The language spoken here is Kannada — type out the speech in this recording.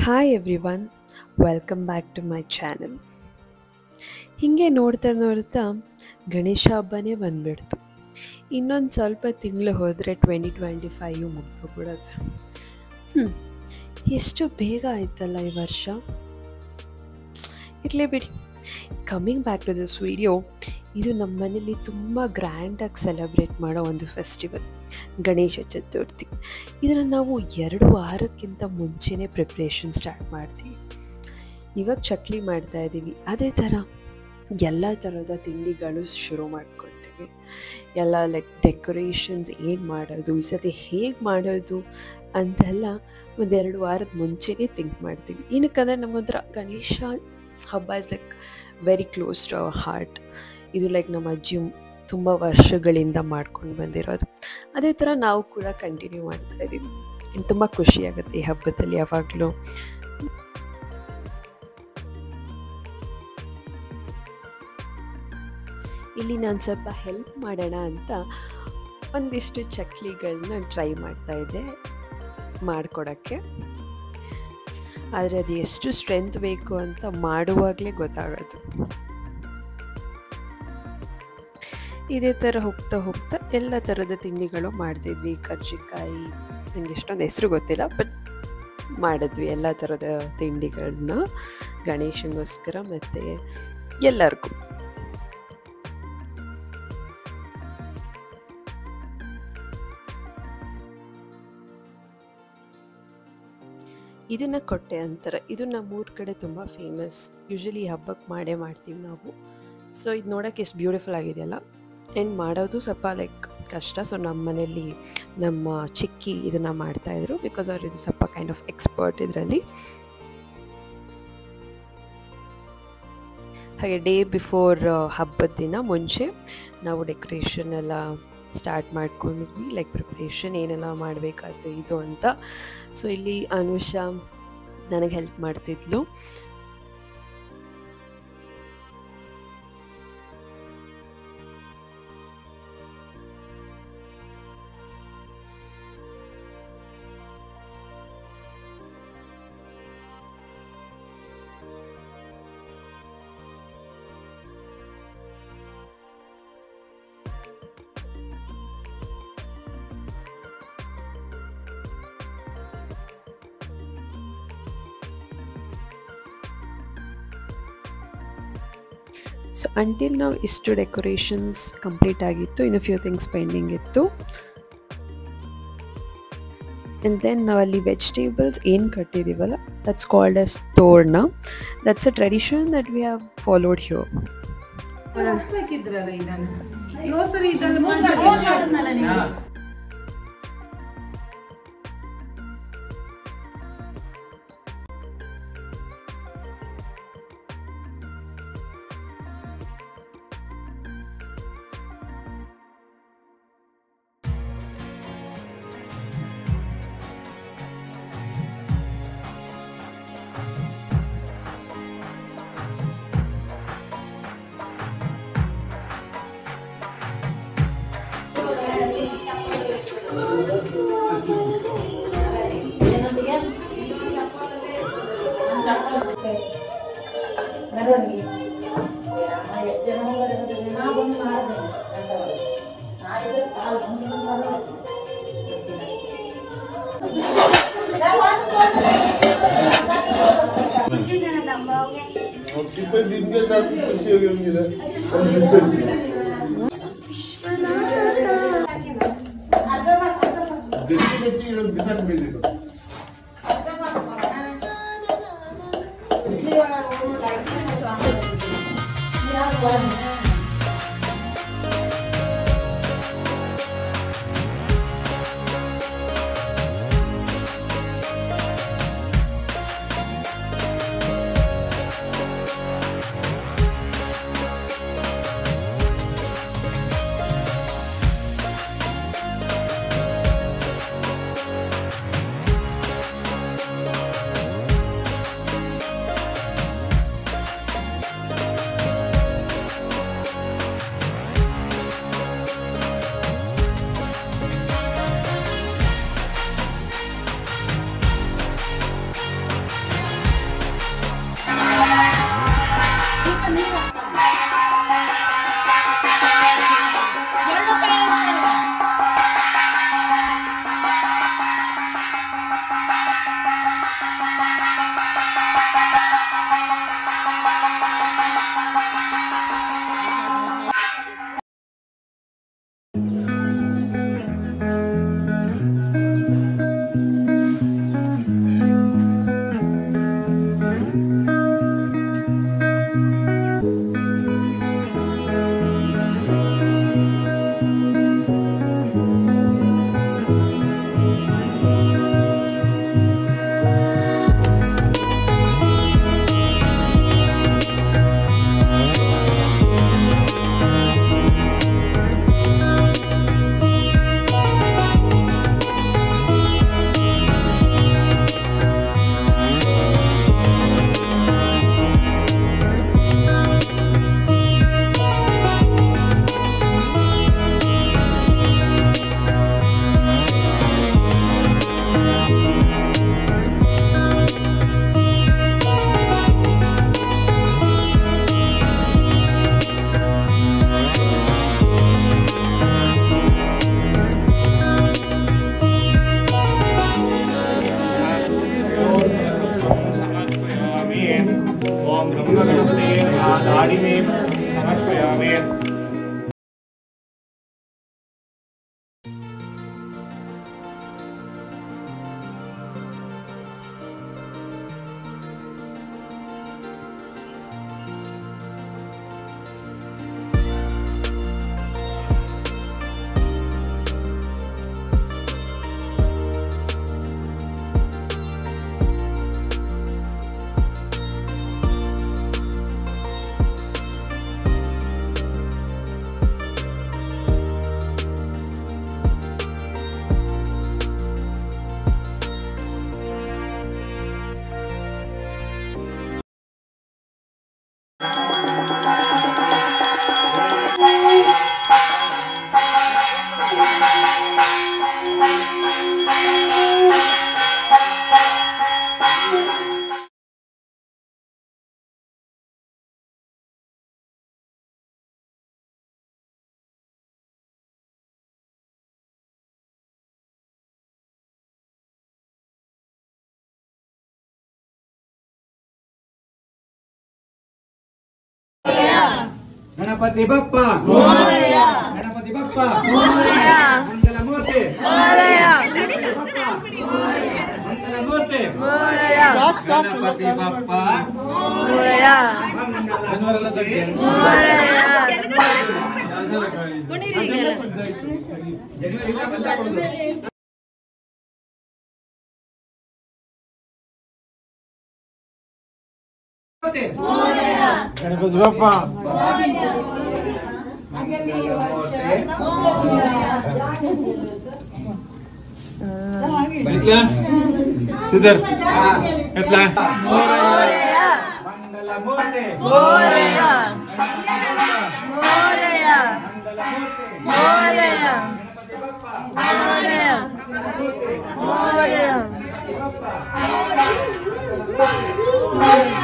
Hi everyone, welcome back to my channel. ಹೀಗೆ ನೋಡ್ತಾ ನೋಡ್ತಾ ಗಣೇಶ ಹಬ್ಬನೇ ಬಂದ್ಬಿಡ್ತು. ಇನ್ನೊಂದು ಸ್ವಲ್ಪ ತಿಂಗಳು ಹೋದರೆ 2025 ಮುಗ್ದೋಗ್ಬಿಡುತ್ತೆ. ಎಷ್ಟು ಬೇಗ ಆಯ್ತಲ್ಲ ಈ ವರ್ಷ. ಇರಲಿ ಬಿಡಿ. Coming back to this video, ಇದು ನಮ್ಮ ಮನೇಲಿ ತುಂಬ ಗ್ರ್ಯಾಂಡಾಗಿ ಸೆಲೆಬ್ರೇಟ್ ಮಾಡೋ ಒಂದು ಫೆಸ್ಟಿವಲ್, ಗಣೇಶ ಚತುರ್ಥಿ. ಇದನ್ನು ನಾವು 2 ವಾರಕ್ಕಿಂತ ಮುಂಚೆನೇ ಪ್ರಿಪ್ರೇಷನ್ ಸ್ಟಾರ್ಟ್ ಮಾಡ್ತೀವಿ. ಇವಾಗ ಚಕ್ಲಿ ಮಾಡ್ತಾಯಿದ್ದೀವಿ, ಅದೇ ಥರ ಎಲ್ಲ ಥರದ ತಿಂಡಿಗಳು ಶುರು ಮಾಡ್ಕೊಳ್ತೀವಿ. ಎಲ್ಲ ಡೆಕೋರೇಷನ್ಸ್ ಏನು ಮಾಡೋದು, ಈ ಸತಿ ಹೇಗೆ ಮಾಡೋದು ಅಂತೆಲ್ಲ 1-2 ವಾರದ ಮುಂಚೆನೇ ಥಿಂಕ್ ಮಾಡ್ತೀವಿ. ಏನಕ್ಕಂದರೆ ನಮಗೊಂಥರ ಗಣೇಶ ಹಬ್ಬ is very close to our heart. ಇದು ನಮ್ಮ ಅಜ್ಜಿ ತುಂಬ ವರ್ಷಗಳಿಂದ ಮಾಡ್ಕೊಂಡು ಬಂದಿರೋದು. ಅದೇ ಥರ ನಾವು ಕೂಡ ಕಂಟಿನ್ಯೂ ಮಾಡ್ತಾಯಿದ್ದೀವಿ. ತುಂಬ ಖುಷಿಯಾಗುತ್ತೆ ಈ ಹಬ್ಬದಲ್ಲಿ ಯಾವಾಗಲೂ. ಇಲ್ಲಿ ನಾನು ಸ್ವಲ್ಪ ಹೆಲ್ಪ್ ಮಾಡೋಣ ಅಂತ ಒಂದಿಷ್ಟು ಚಕ್ಲಿಗಳನ್ನ ಟ್ರೈ ಮಾಡ್ತಾಯಿದ್ದೆ ಮಾಡಿಕೊಡೋಕ್ಕೆ. ಆದರೆ ಅದು ಎಷ್ಟು ಸ್ಟ್ರೆಂತ್ ಬೇಕು ಅಂತ ಮಾಡುವಾಗಲೇ ಗೊತ್ತಾಗೋದು. ಇದೇ ಥರ ಹೋಗ್ತಾ ಹೋಗ್ತಾ ಎಲ್ಲ ಥರದ ತಿಂಡಿಗಳು ಮಾಡ್ತಿದ್ವಿ. ಕರ್ಜಿಕಾಯಿ, ನನಗೆ ಎಷ್ಟೊಂದು ಹೆಸರು ಗೊತ್ತಿಲ್ಲ, ಬಟ್ ಮಾಡಿದ್ವಿ ಎಲ್ಲ ಥರದ ತಿಂಡಿಗಳನ್ನ ಗಣೇಶನಿಗೋಸ್ಕರ ಮತ್ತು ಎಲ್ಲರಿಗೂ. ಇದನ್ನು ಕೊಟ್ಟೆ ಅಂತಾರೆ. ಇದು ನಮ್ಮೂರ ಕಡೆ ತುಂಬ ಫೇಮಸ್. ಯೂಶ್ವಲಿ ಈ ಹಬ್ಬಕ್ಕೆ ಮಾಡ್ತೀವಿ ನಾವು. ಸೊ ಇದು ನೋಡೋಕ್ಕೆ ಎಷ್ಟು ಬ್ಯೂಟಿಫುಲ್ ಆಗಿದೆಯಲ್ಲ. ಆ್ಯಂಡ್ ಮಾಡೋದು ಸ್ವಲ್ಪ ಕಷ್ಟ. ಸೊ ನಮ್ಮ ಮನೇಲಿ ನಮ್ಮ ಚಿಕ್ಕಿ ಇದನ್ನು ಮಾಡ್ತಾಯಿದ್ರು, ಬಿಕಾಸ್ ಅವ್ರು ಇದು ಸ್ವಲ್ಪ ಕೈಂಡ್ ಆಫ್ ಎಕ್ಸ್ಪರ್ಟ್ ಇದರಲ್ಲಿ. ಹಾಗೆ ಡೇ ಬಿಫೋರ್ ಹಬ್ಬದ ದಿನ ಮುಂಚೆ ನಾವು ಡೆಕೋರೇಷನ್ ಎಲ್ಲ ಸ್ಟಾರ್ಟ್ ಮಾಡ್ಕೊಂಡಿದ್ವಿ, ಪ್ರಿಪ್ರೇಷನ್ ಏನೆಲ್ಲ ಮಾಡಬೇಕಾಯ್ತು ಇದು ಅಂತ. ಸೊ ಇಲ್ಲಿ ಅನುಷಾ ನನಗೆ ಹೆಲ್ಪ್ ಮಾಡ್ತಿದ್ಲು. ಸೊ ಅಂಟಿಲ್ ನಾವು ಇಷ್ಟು ಡೆಕೋರೇಷನ್ಸ್ ಕಂಪ್ಲೀಟ್ ಆಗಿತ್ತು, ಇನ್ನು ಫ್ಯೂ ಥಿಂಗ್ಸ್ ಪೆಂಡಿಂಗ್ ಇತ್ತು. ಆ್ಯಂಡ್ ದೆನ್ ನಾವಲ್ಲಿ ವೆಜಿಟೇಬಲ್ಸ್ ಏನು ಕಟ್ಟಿದ್ದೀವಲ್ಲ, ದಟ್ಸ್ ಕಾಲ್ಡ್ ಎಸ್ ತೋರಣ. That's a tradition that we have followed here. कितने दिन के साथ खुशी होगी उनकी पाणिनीं समर्पयामि। गणपति बप्पा मोरया, गणपति बप्पा मोरया, मंगलमूर्ति मोरया, मंगलमूर्ति मोरया, गणपति बप्पा मोरया, मंगलमूर्ति मोरया। गणपति बप्पा बघितलं सिद्धर घेतला मोरया, मंगलमूर्ति मोरया, मोरया, मोरया, मोरया, मोरया, मोरया।